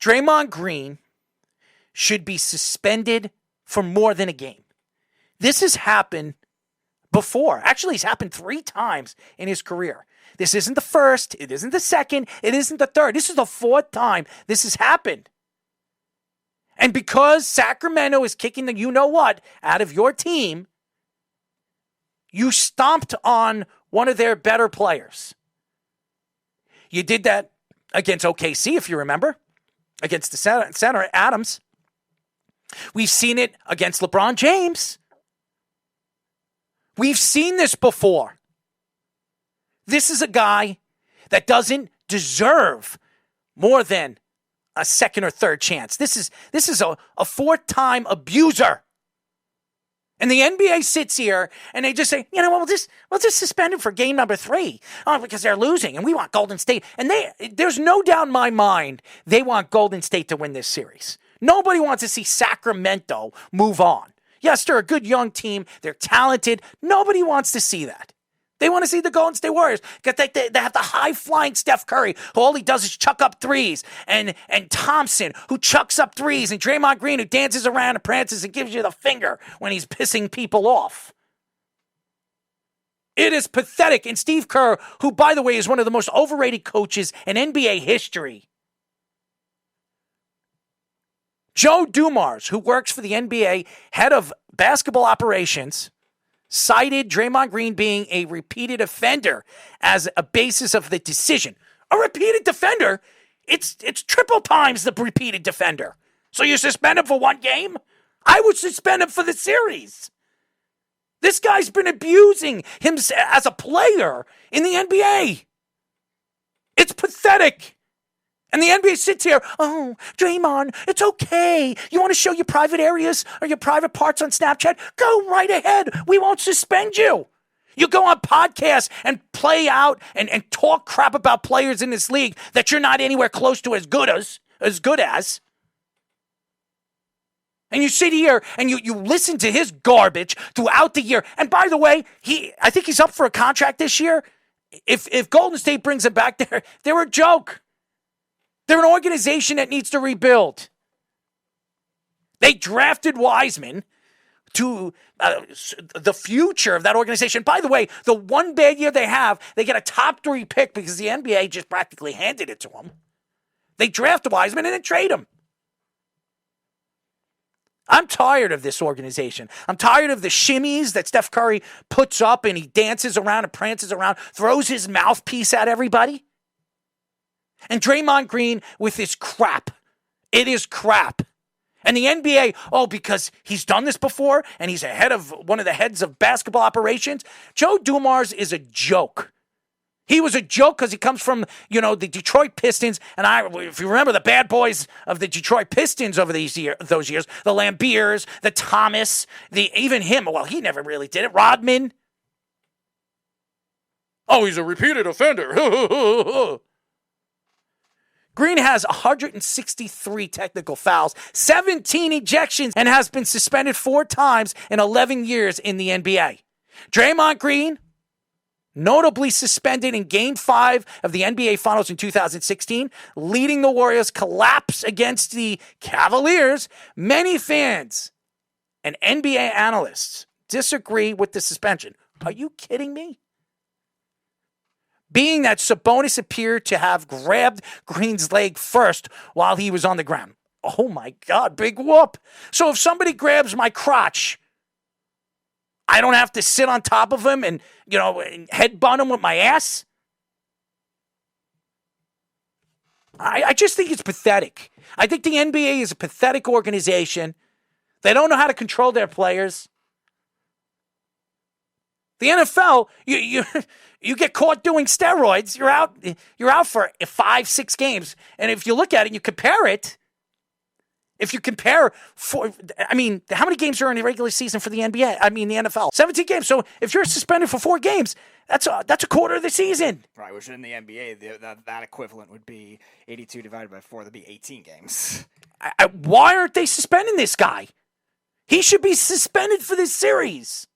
Draymond Green should be suspended for more than a game. This has happened before. Actually, it's happened 3 times in his career. This isn't the first. It isn't the second. It isn't the third. This is the 4th time this has happened. And because Sacramento is kicking the you-know-what out of your team, you stomped on one of their better players. You did that against OKC, if you remember, against the center Adams. We've seen it against LeBron James. We've seen this before. This is a guy that doesn't deserve more than a second or third chance. This is a 4th-time abuser. And the NBA sits here and they just say, you know what, we'll just suspend him for game number 3. Oh, because they're losing and we want Golden State. And there's no doubt in my mind they want Golden State to win this series. Nobody wants to see Sacramento move on. Yes, they're a good young team. They're talented. Nobody wants to see that. They want to see the Golden State Warriors because they have the high-flying Steph Curry, who all he does is chuck up threes, and Thompson, who chucks up threes, and Draymond Green, who dances around and prances and gives you the finger when he's pissing people off. It is pathetic. And Steve Kerr, who, by the way, is one of the most overrated coaches in NBA history. Joe Dumars, who works for the NBA, head of basketball operations, cited Draymond Green being a repeated offender as a basis of the decision. A repeated defender? It's triple times the repeated defender. So you suspend him for 1 game? I would suspend him for the series. This guy's been abusing him as a player in the NBA. It's pathetic. And the NBA sits here, oh, Draymond, it's okay. You want to show your private areas or your private parts on Snapchat? Go right ahead. We won't suspend you. You go on podcasts and play out and talk crap about players in this league that you're not anywhere close to as good as. And you sit here and you listen to his garbage throughout the year. And by the way, I think he's up for a contract this year. If Golden State brings him back there, they're a joke. They're an organization that needs to rebuild. They drafted Wiseman to the future of that organization. By the way, the one bad year they have, they get a top 3 pick because the NBA just practically handed it to them. They draft Wiseman and then trade him. I'm tired of this organization. I'm tired of the shimmies that Steph Curry puts up and he dances around and prances around, throws his mouthpiece at everybody. And Draymond Green with his crap. It is crap. And the NBA, because he's done this before and he's one of the heads of basketball operations. Joe Dumars is a joke. He was a joke because he comes from, the Detroit Pistons. And if you remember the bad boys of the Detroit Pistons over those years, the Lambeers, the Thomas, even him. Well, he never really did it. Rodman. Oh, he's a repeated offender. Green has 163 technical fouls, 17 ejections, and has been suspended 4 times in 11 years in the NBA. Draymond Green, notably suspended in Game 5 of the NBA Finals in 2016, leading the Warriors' collapse against the Cavaliers. Many fans and NBA analysts disagree with the suspension. Are you kidding me? Being that Sabonis appeared to have grabbed Green's leg first while he was on the ground. Oh my God, big whoop. So if somebody grabs my crotch, I don't have to sit on top of him and headbutt him with my ass? I just think it's pathetic. I think the NBA is a pathetic organization. They don't know how to control their players. The NFL, you get caught doing steroids, you're out for 5-6 games. And if you look at it and you compare it, how many games are in the regular season for the NBA? The NFL, 17 games. So if you're suspended for 4 games, that's a quarter of the season. Right, which in the NBA, that equivalent would be 82 divided by 4. That'd be 18 games. Why aren't they suspending this guy? He should be suspended for this series.